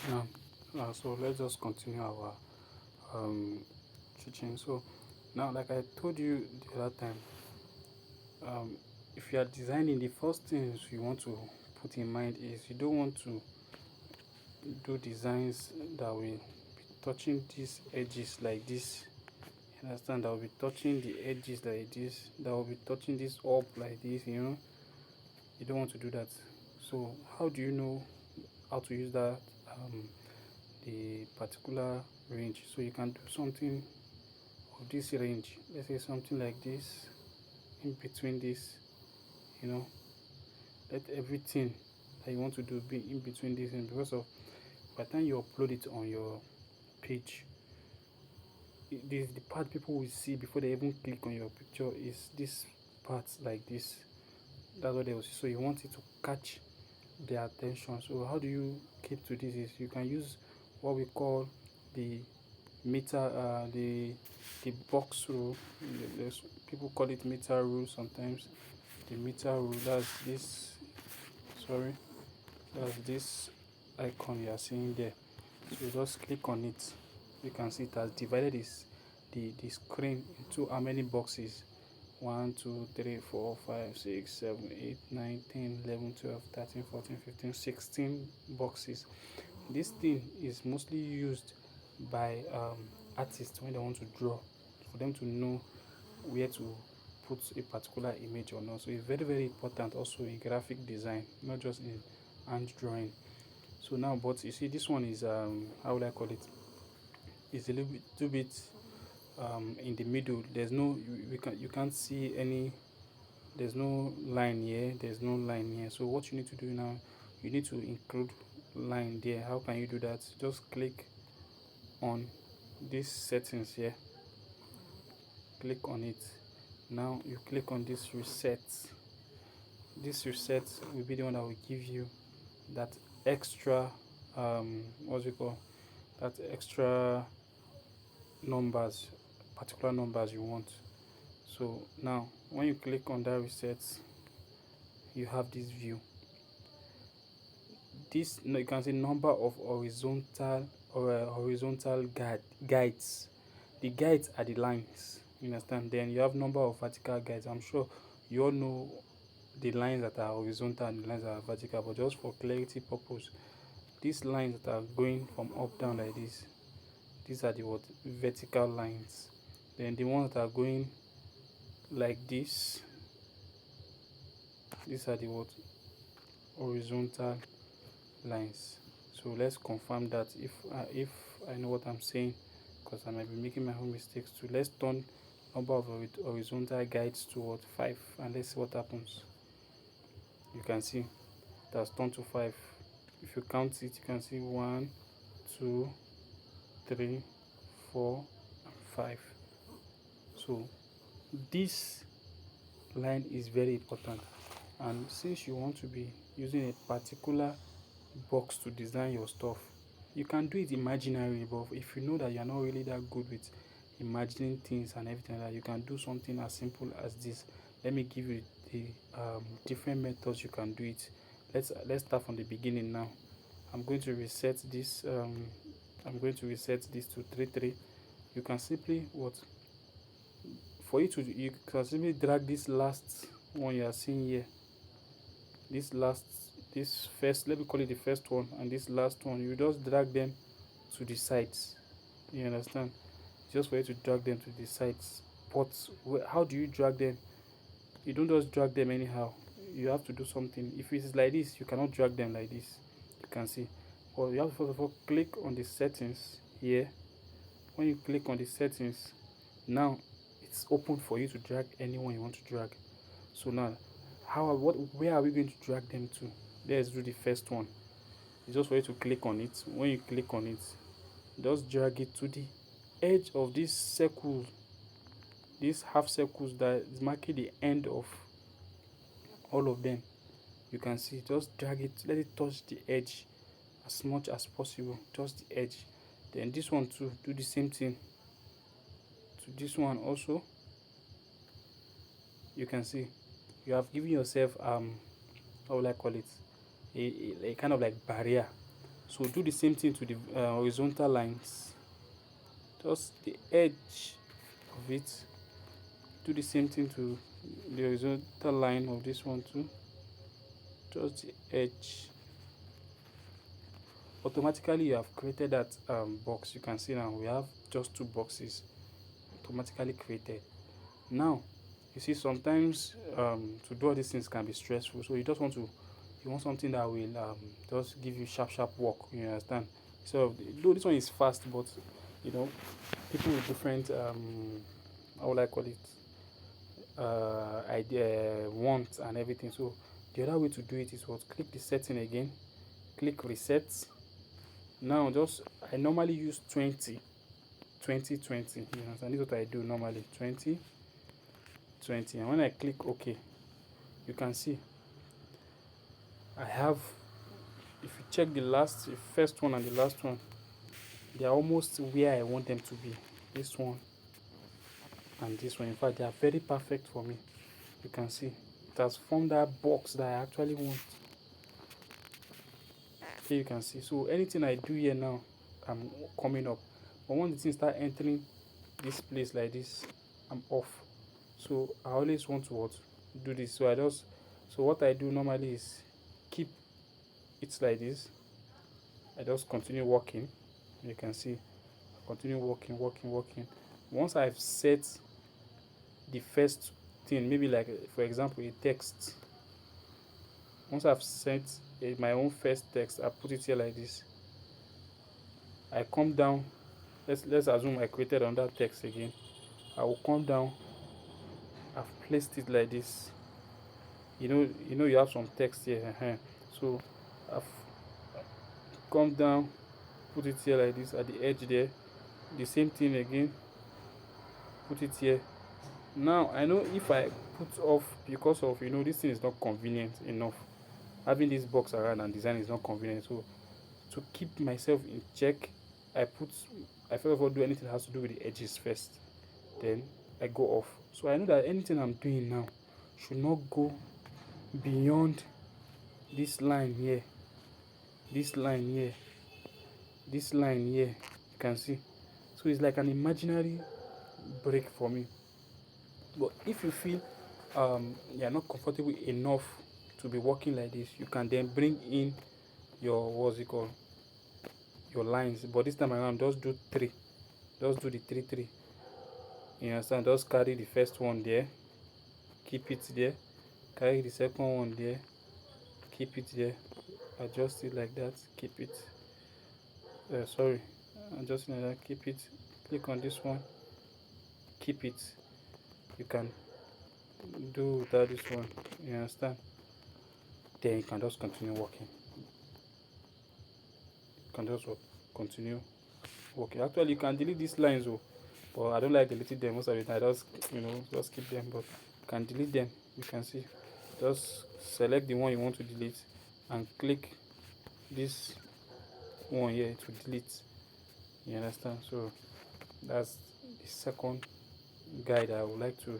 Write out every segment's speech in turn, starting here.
Now, so let's just continue our um, teaching. So now, like I told you the other time, um, if you are designing, the first things you want to put in mind is you don't want to do designs that will be touching these edges like this. You understand? That will be touching the edges like this. That will be touching this up like this. You don't want to do that. So how do you know how to use that the particular range? So you can do something of this range. Let's say something like this, in between this. You know, let everything that you want to do be in between this, and because of by the time you upload it on your page, this the part people will see before they even click on your picture is this part like this. That's what they will see. So you want it to catch their attention. So how do you keep to this? Is you can use what we call the meter, the box rule. There's, people call it meter rule sometimes. The meter rule. That's this. Sorry, that's this icon you are seeing there. So just click on it. You can see it has divided the screen into how many boxes? 1, 2, 3, 4, 5, 6, 7, 8, 9, 10, 11, 12, 13, 14, 15, 16 boxes. This thing is mostly used by artists when they want to draw, for them to know where to put a particular image or not. So it's very, very important also in graphic design, not just in hand drawing. So now, but you see, this one is how would I call it? It's a little bit in the middle. There's no you can't see any. There's no line here. There's no line here. So what you need to do now, you need to include line there. How can you do that? Just click on these settings here. Click on it. Now you click on this reset. This reset will be the one that will give you that extra what's it called? That extra numbers, particular numbers you want. So now when you click on that reset, you have this view. This, you can see number of horizontal or horizontal guides. The guides are the lines, you understand? Then you have number of vertical guides. I'm sure you all know the lines that are horizontal and the lines that are vertical, but just for clarity purpose, these lines that are going from up down like this, these are the what vertical lines. Then the ones that are going like this, these are the what horizontal lines. So let's confirm that if I know what I'm saying, because I might be making my own mistakes too. Let's turn number of horizontal guides to what 5, and let's see what happens. You can see that's turned to 5. If you count it, you can see 1, 2, 3, 4, and 5. So this line is very important, and since you want to be using a particular box to design your stuff, you can do it imaginary, but if you know that you're not really that good with imagining things and everything like that, you can do something as simple as this. Let me give you the different methods you can do it. Let's start from the beginning now. I'm going to reset this to 3 3. You can simply what for you to you can simply drag this last one you are seeing here, this last this first, let me call it the first one, and this last one, you just drag them to the sides. You understand? Just for you to drag them to the sides. But how do you drag them? You don't just drag them anyhow. You have to do something. If it is like this, you cannot drag them like this. You can see. Well, you have to first of all click on the settings here. When you click on the settings, now it's open for you to drag anyone you want to drag. So now, where are we going to drag them to? Let's do the first one. It's just for you to click on it. When you click on it, just drag it to the edge of this circle, these half circles that is marking the end of all of them. You can see, just drag it, let it touch the edge as much as possible, just the edge. Then this one too, do the same thing to this one also. You can see you have given yourself how will I call it, a kind of like barrier So do the same thing to the horizontal lines, just the edge of it. Do the same thing to the horizontal line of this one too, just the edge. Automatically you have created that box. You can see now we have just 2 boxes automatically created. Now you see sometimes to do all these things can be stressful, so you want something that will just give you sharp work, you understand. So though this one is fast, but you know, people with different how would I call it, idea, want and everything. So the other way to do it is what, click the setting again, click reset. Now just, I normally use 20 20 20, you understand. This is what I do normally, 20 20. And when I click OK, you can see I have, if you check the first one and the last one, they are almost where I want them to be. This one and this one, in fact, they are very perfect for me. You can see it has formed that box that I actually want. Here you can see. So anything I do here now, I'm coming up. But when the things start entering this place like this, I'm off. So I always want to do this. So what I do normally is keep it like this. I just continue working. You can see I continue working. Once I've set the first thing, maybe like for example a text. Once I've set my own first text, I put it here like this. I come down. Let's assume I created another text again. I will come down. I've placed it like this. You have some text here. So I've come down, put it here like this at the edge there. The same thing again. Put it here. Now I know if I put off, because of this thing is not convenient enough. Having this box around and design is not convenient. So to keep myself in check, I first of all do anything that has to do with the edges first. Then I go off. So I know that anything I'm doing now should not go beyond this line here. This line here. This line here. You can see. So it's like an imaginary break for me. But if you feel you're not comfortable enough to be working like this, you can then bring in your, what's it called, your lines. But this time around, just do 3. Just do the 3 3. You understand? Just carry the first one there, keep it there. Carry the second one there, keep it there. Adjust it like that, keep it. Sorry, adjust it like that, keep it. Click on this one, keep it. You can do without this one. You understand? Then you can just continue working. You can just continue working. Actually, you can delete these lines, but I don't like deleting them most of the time. I just keep them. But you can delete them. You can see. Just select the one you want to delete and click this one here to delete. You understand? So that's the second guide I would like to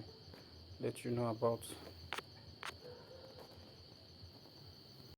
let you know about.